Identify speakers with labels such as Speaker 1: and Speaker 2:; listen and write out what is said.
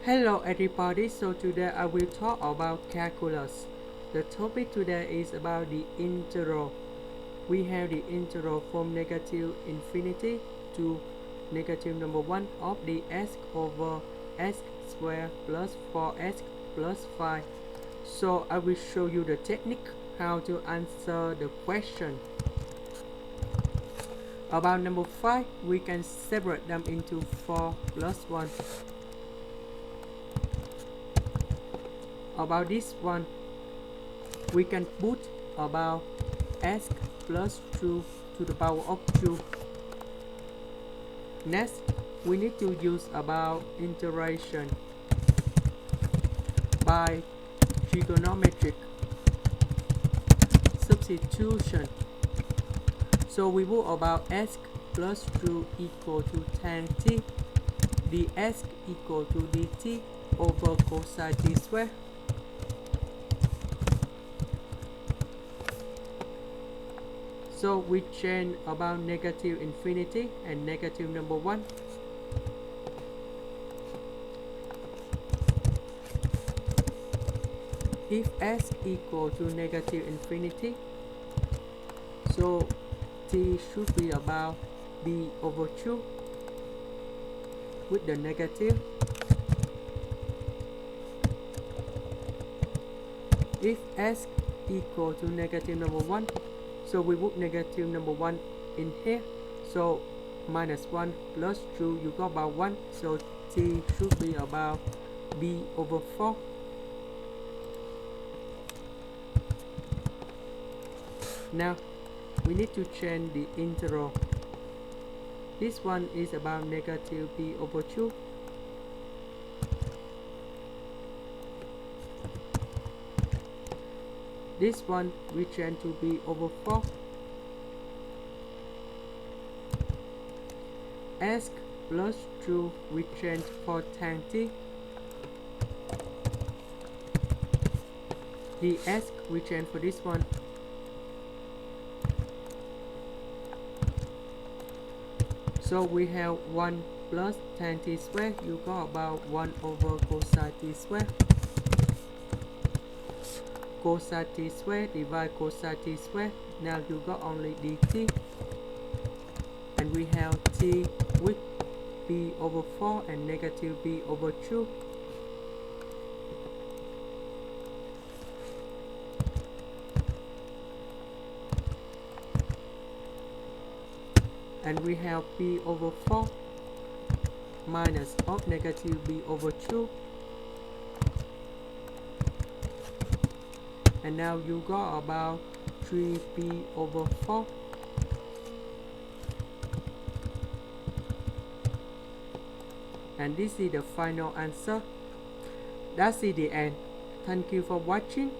Speaker 1: Hello everybody, so today I will talk about calculus. The topic today is about the integral. We have the integral from negative infinity to negative number 1 of the x over x squared plus 4x plus 5. So I will show you the technique how to answer the question. About number 5, we can separate them into 4 plus 1. About this one, we can put about x plus 2 to the power of 2. Next, we need to use about integration by trigonometric substitution. So we put about x plus 2 equal to tan t, dx equal to dt over cosine t squared. So we change about negative infinity and negative number 1. If x equal to negative infinity, so t should be about b over 2 with the negative. If x equal to negative number 1, so we put negative number 1 in here. So minus 1 plus 2, you got about 1. So t should be about b over 4. Now we need to change the integral. This one is about negative b over 2. This one we change to b over 4. X plus 2 we change for tan t. Dx we change for this one. So we have 1 plus tan t squared, you got about 1 over cosine t squared. Cosine t squared divide cosine t squared. Now you got only dt. And we have t with b over 4 and negative b over 2. And we have b over 4 minus of negative b over 2. And now you got about 3b over 4. And this is the final answer. That's the end. Thank you for watching.